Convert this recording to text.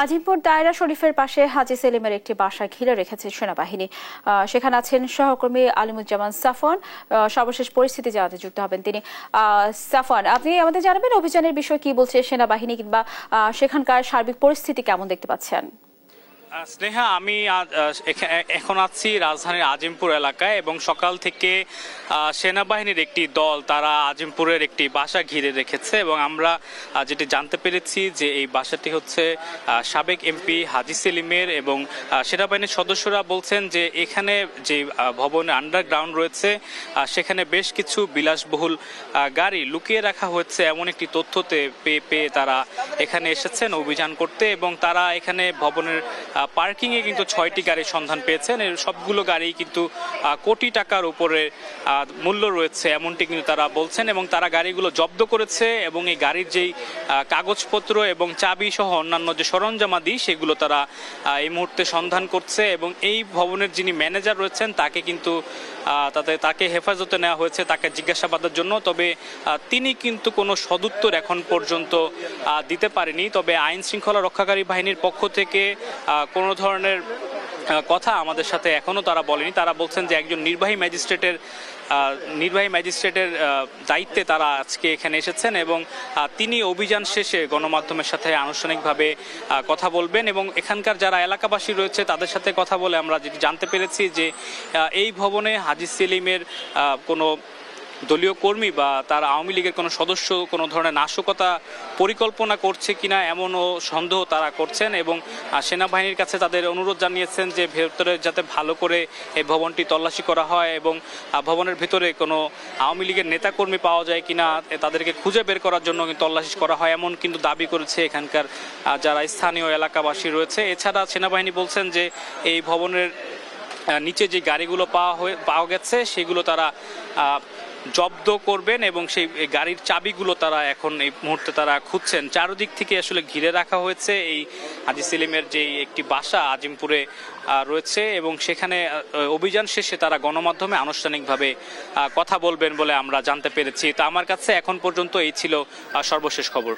আজিমপুর দায়রা শরীফের পাশে হাজী সেলিমের একটি বাসা ঘিরে রেখেছে সেনাবাহিনী। সেখানে আছেন সহকর্মী আলিমুজ্জামান সাফওয়ান। সর্বশেষ পরিস্থিতি জানাতে যুক্ত হবেন তিনি। সাফওয়ান, আপনি আমাদের জানাবেন অভিযানের বিষয় কি বলছে সেনাবাহিনী, কিংবা সেখানকার সার্বিক পরিস্থিতি কেমন দেখতে পাচ্ছেন? স্নেহা, আমি এখন আছি রাজধানীর আজিমপুর এলাকায় এবং সকাল থেকে সেনাবাহিনীর একটি দল তারা আজিমপুরের একটি বাসা ঘিরে রেখেছে এবং আমরা যেটি জানতে পেরেছি যে এই বাসাটি হচ্ছে সাবেক এমপি হাজী সেলিমের এবং সেনাবাহিনীর সদস্যরা বলছেন যে এখানে যে ভবনে আন্ডারগ্রাউন্ড রয়েছে সেখানে বেশ কিছু বিলাসবহুল গাড়ি লুকিয়ে রাখা হয়েছে এমন একটি তথ্যতে পেয়ে তারা এখানে এসেছেন অভিযান করতে এবং তারা এখানে ভবনের পার্কিংয়ে কিন্তু 6টি গাড়ির সন্ধান পেয়েছেন। এর সবগুলো গাড়ি কিন্তু কোটি টাকার উপরে মূল্য রয়েছে এমনটি কিন্তু তারা বলছেন এবং তারা গাড়িগুলো জব্দ করেছে এবং এই গাড়ির যেই কাগজপত্র এবং চাবি সহ অন্যান্য যে সরঞ্জামাদি সেগুলো তারা এই মুহূর্তে সন্ধান করছে এবং এই ভবনের যিনি ম্যানেজার রয়েছেন তাকে কিন্তু তাকে হেফাজতে নেওয়া হয়েছে তাকে জিজ্ঞাসাবাদের জন্য। তবে তিনি কিন্তু কোনো সদুত্তর এখন পর্যন্ত দিতে পারেনি। তবে আইন শৃঙ্খলা রক্ষাকারী বাহিনীর পক্ষ থেকে কোনো ধরনের কথা আমাদের সাথে এখনো তারা বলেনি। তারা বলছেন যে একজন নির্বাহী ম্যাজিস্ট্রেটের দায়িত্বে তারা আজকে এখানে এসেছেন এবং তিনি অভিযান শেষে গণমাধ্যমের সাথে আনুষ্ঠানিকভাবে কথা বলবেন এবং এখানকার যারা এলাকাবাসী রয়েছে তাদের সাথে কথা বলে আমরা যেটি জানতে পেরেছি যে এই ভবনে হাজী সেলিমের কোনো দলীয় কর্মী বা তার আওয়ামী লীগের কোনো সদস্য কোনো ধরনের নাশকতা পরিকল্পনা করছে কিনা এমনও সন্দেহ তারা করছেন এবং সেনাবাহিনীর কাছে তাদের অনুরোধ জানিয়েছেন যে ভেতরে যাতে ভালো করে এই ভবনটি তল্লাশি করা হয় এবং ভবনের ভেতরে কোনো আওয়ামী লীগের নেতাকর্মী পাওয়া যায় কিনা তাদেরকে খুঁজে বের করার জন্য তল্লাশি করা হয় এমন কিন্তু দাবি করেছে এখানকার যারা স্থানীয় এলাকাবাসী রয়েছে। এছাড়া সেনাবাহিনী বলছেন যে এই ভবনের নিচে যে গাড়িগুলো পাওয়া গেছে সেগুলো তারা জব্দ করবেন এবং সেই গাড়ির চাবিগুলো তারা এখন এই মুহূর্তে তারা খুঁজছেন। চারদিক থেকে আসলে ঘিরে রাখা হয়েছে এই হাজী সেলিমের যে একটি বাসা আজিমপুরে রয়েছে এবং সেখানে অভিযান শেষে তারা গণমাধ্যমে আনুষ্ঠানিকভাবে কথা বলবেন বলে আমরা জানতে পেরেছি। তা আমার কাছে এখন পর্যন্ত এই ছিল সর্বশেষ খবর।